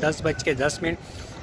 10:10۔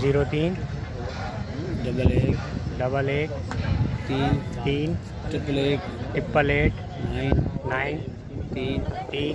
03 11 11 3 3 888 888 9 9 3 3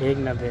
190۔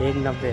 190۔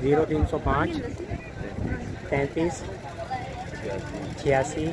0305 35 86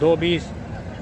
220،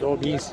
220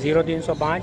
0305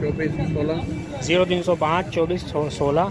2416 0305 2416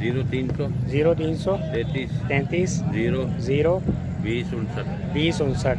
0300 33 0 20 59.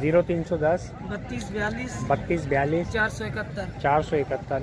0310 32 42 471.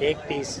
1.30۔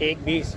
1.20۔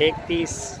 1.30،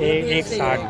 1.60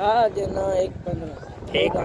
1.15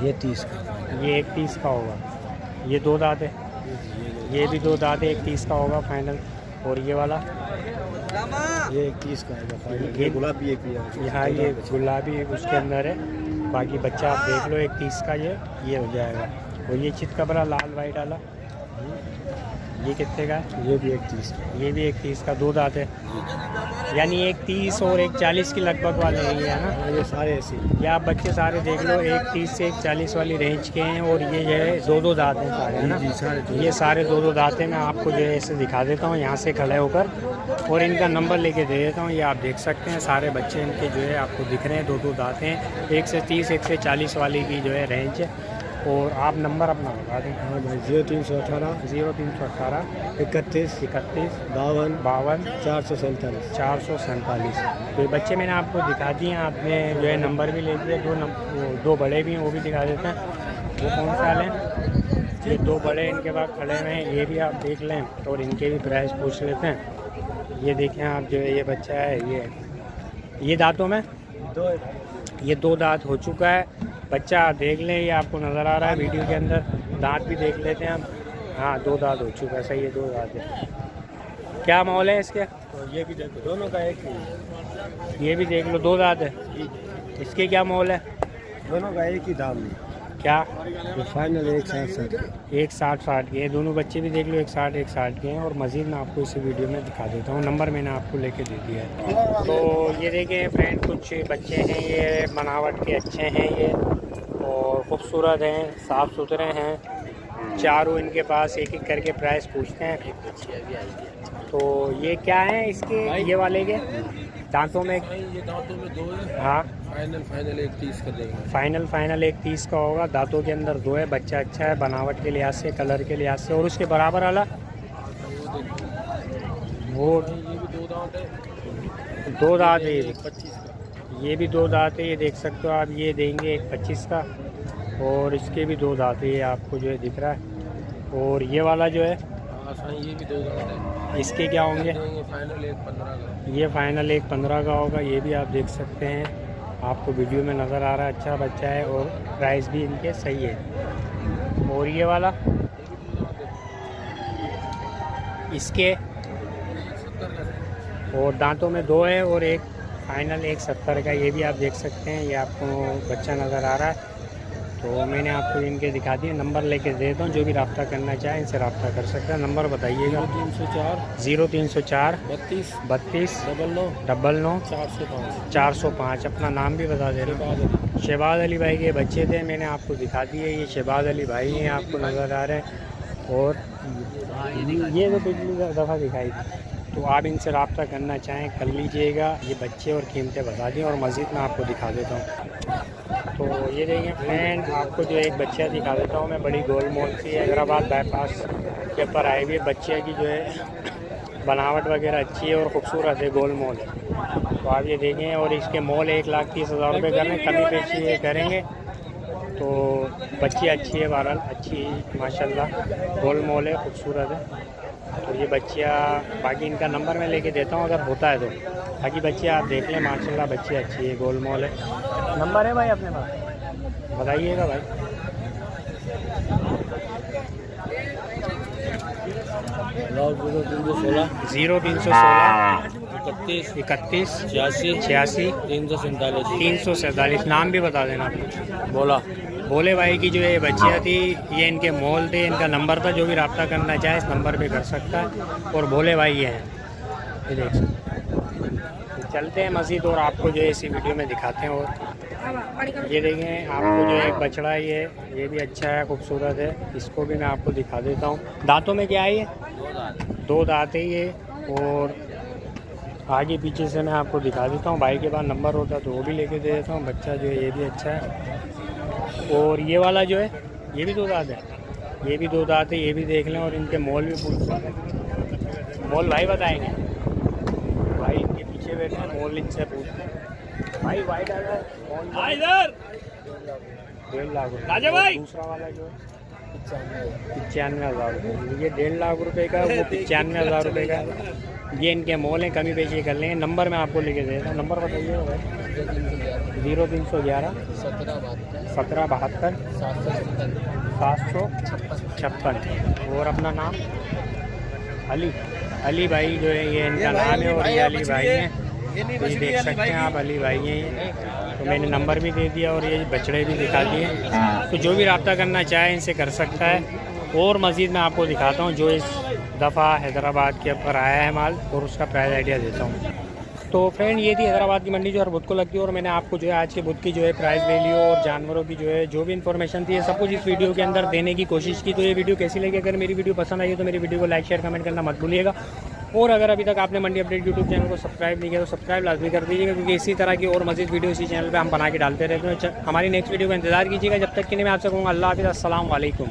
ये 30 का। ये एक 30 का होगा। ये दो दांत है, ये भी दो दांत है, एक 30 का होगा फाइनल। और ये वाला ये 30 का है फाइनल। ये गुलाबी एक भी है। यहाँ ये गुलाबी उसके अंदर है, बाकी बच्चा आप देख लो, एक 30 का ये हो जाएगा। और ये चितकबरा लाल वाइट वाला ये कितने का है? ये भी एक 30 का। ये भी एक 30 का, दो दांत है, यानी एक 30 और एक 40 के लगभग वाले हैं ये, है ना? ये सारे ऐसे। ये आप बच्चे सारे देख लो, एक 30 से एक 40 वाली रेंज के हैं। और ये जो है दो दांत हैं सारे, है ना? जी सारे ये सारे दो दांत हैं। मैं आपको जो है ऐसे दिखा देता हूँ यहाँ से खड़े होकर, और इनका नंबर लेके दे देता हूँ। ये आप देख सकते हैं सारे बच्चे इनके जो है आपको दिख रहे हैं, दो दांत हैं। 1 से 30 1 से 40 वाली की जो है रेंज है। और आप नंबर अपना बता दें। हाँ भाई 0318 0318 31 31 52 52 447। 447। तो ये बच्चे मैंने आपको दिखा दिए, आपने जो है नंबर भी ले दिए। दो बड़े भी हैं, वो भी दिखा देते हैं। वो कौन सा लें? ये दो बड़े इनके पास खड़े हुए हैं, ये भी आप देख लें और इनके भी प्राइस पूछ लेते हैं। ये देखें आप, जो है ये बच्चा है, ये दांतों में ये दो दांत हो चुका है बच्चा। आप देख लें, ये आपको नज़र आ रहा है वीडियो के अंदर। दांत भी देख लेते हैं हम। हाँ, दो दांत हो चुका है, सही है, दो दांत है। क्या माहौल है इसके? तो ये भी देखो, दोनों का एक ही है। ये भी देख लो, दो दांत है। इसके क्या माहौल है? दोनों का एक ही दाम है। क्या? ये फाइनल 160 के। 160 के, दोनों बच्चे भी देख लो, 160 के हैं। और मज़ीद मैं आपको इसी वीडियो में दिखा देता हूँ, नंबर मैंने आपको लेके दे दिया है। तो ये देखें फ्रेंड, कुछ बच्चे हैं, ये बनावट के अच्छे हैं ये, और ख़ूबसूरत हैं, साफ़ सुथरे हैं। चारों इनके पास एक एक करके प्राइस पूछते हैं। तो ये क्या है इसके, ये वाले के दांतों में? ये दांतों में 2 है। हाँ, फाइनल 1 30 का देंगे। फाइनल 1 30 का होगा। दांतों के अंदर 2 है। बच्चा अच्छा है बनावट के लिहाज से, कलर के लिहाज से। और उसके बराबर वाला वो ये भी 2 दांत है। 2 दांत है, 25 का। ये भी 2 दांत है, ये देख सकते हो आप। ये देंगे एक 25 का, और इसके भी 2 दांत है, ये आपको जो है दिख रहा है। और ये वाला जो है, ये भी 2 दांत है। इसके क्या होंगे? फाइनल 115 का। ये फाइनल 115 का होगा। ये भी आप देख सकते हैं, आपको वीडियो में नज़र आ रहा है। अच्छा बच्चा है और प्राइस भी इनके सही है। और ये वाला इसके, और दांतों में 2 है, और एक फाइनल 170 का। ये भी आप देख सकते हैं, ये आपको बच्चा नज़र आ रहा है। तो मैंने आपको इनके दिखा दिए, नंबर लेके दे देता हूँ। जो भी रब्ता करना चाहे इनसे रब्ता कर सकते हैं। नंबर बताइएगा। 0304 32 99 405। अपना नाम भी बता दे रहा हूँ। शहबाज अली भाई के बच्चे थे, मैंने आपको दिखा दिए। ये शहबाज अली भाई हैं, आपको नज़र आ रहे हैं। और ये तो पिछली दफ़ा दिखाई थी। तो आप इनसे रब्ता करना चाहें कर लीजिएगा। ये बच्चे और कीमतें बता दी, और मज़ीद मैं आपको दिखा देता हूँ। तो ये देखिए फ्रेंड, आपको जो एक बच्चा दिखा देता हूँ मैं, बड़ी गोल मोल सी हैदराबाद बाईपास के ऊपर आई हुई। बच्चे की जो है बनावट वगैरह अच्छी है और ख़ूबसूरत है, गोल मोल है। तो आप ये देखें, और इसके मोल 1,30,000 रुपये कर रहे हैं, कमी पेशी ये करेंगे। तो बच्ची अच्छी है, बहरहाल अच्छी माशाल्लाह, गोल मोल है, ख़ूबसूरत है। तो ये बच्चियाँ, बाकी इनका नंबर मैं लेके देता हूँ अगर होता है तो। बाकी बच्चे आप देख लें, माशाल्लाह बच्ची अच्छी है, गोल मोल है। नंबर है भाई अपने पास, बताइएगा भाई। 0316 31 86 347। नाम भी बता देना अपना। बोले भाई की जो ये बच्चियाँ थी, ये इनके मोल थे, इनका नंबर था। जो भी रब्ता करना चाहे इस नंबर पे कर सकता है। और भोले भाई ये हैं, ये देख सकते हैं। चलते हैं मज़ीद, और आपको जो है इसी वीडियो में दिखाते हैं। और ये देखें, आपको जो है एक बछड़ा है, ये भी अच्छा है, खूबसूरत है। इसको भी मैं आपको दिखा देता हूँ। दांतों में क्या है ये? 2 दांत है ये। और आगे पीछे से मैं आपको दिखा देता हूँ। भाई के पास नंबर होता तो वो भी लेके दे देता हूँ। बच्चा जो है ये भी अच्छा है। और ये वाला जो है, ये भी 2 दांत है, ये भी 2 दांत है। ये भी देख लें, और इनके मोल भी पूछ सकते हैं। मोल भाई बताएंगे, भाई इनके पीछे बैठे हैं, मोल इनसे पूछ भाई। वाइट इधर 1.5 लाख। दूसरा वाला जो है 95,000 रुपये। ये 1.5 लाख रुपए का, वो 95,000 रुपये का। ये इनके मोल हैं, कमी बेची कर लेंगे। नंबर मैं आपको लेके दे रहा हूँ, नंबर बताइए। 0311 1772 756। और अपना नाम अली भाई जो है, ये इनका नाम है। और ये अली भाई हैं, तो ये देख सकते हैं आप, अली भाई हैं ये। तो मैंने नंबर भी दे दिया और ये बछड़े भी दिखा दिए। तो जो भी रब्ता करना चाहे इनसे कर सकता है। और मज़ीद मैं आपको दिखाता हूँ जो इस दफ़ा हैदराबाद के ऊपर आया है माल, और उसका प्राइस आइडिया देता हूँ। तो फ्रेंड, ये थी हैदराबाद की मंडी जो हर बुध को लगती है। और मैंने आपको जो है आज के बुध की जो है प्राइस वैल्यू और जानवरों की जो भी इन्फॉर्मेशन थी, सब कुछ इस वीडियो के अंदर देने की कोशिश की। तो ये वीडियो कैसी लगी? अगर मेरी वीडियो पसंद आई तो मेरी वीडियो को लाइक शेयर कमेंट करना मत भूलिएगा। और अगर अभी तक आपने मंडी अपडेट यूट्यूब चैनल को सब्सक्राइब नहीं किया तो सब्सक्राइब लाजमी कर दीजिएगा, क्योंकि इसी तरह की और मज़ीद वीडियो इसी चैनल पे हम बना के डालते रहते हैं। हमारी नेक्स्ट वीडियो का इंतजार कीजिएगा। जब तक के लिए मैं आपसे कहूँगा अल्लाह हाफ़िज़, अस्सलाम वालेकुम।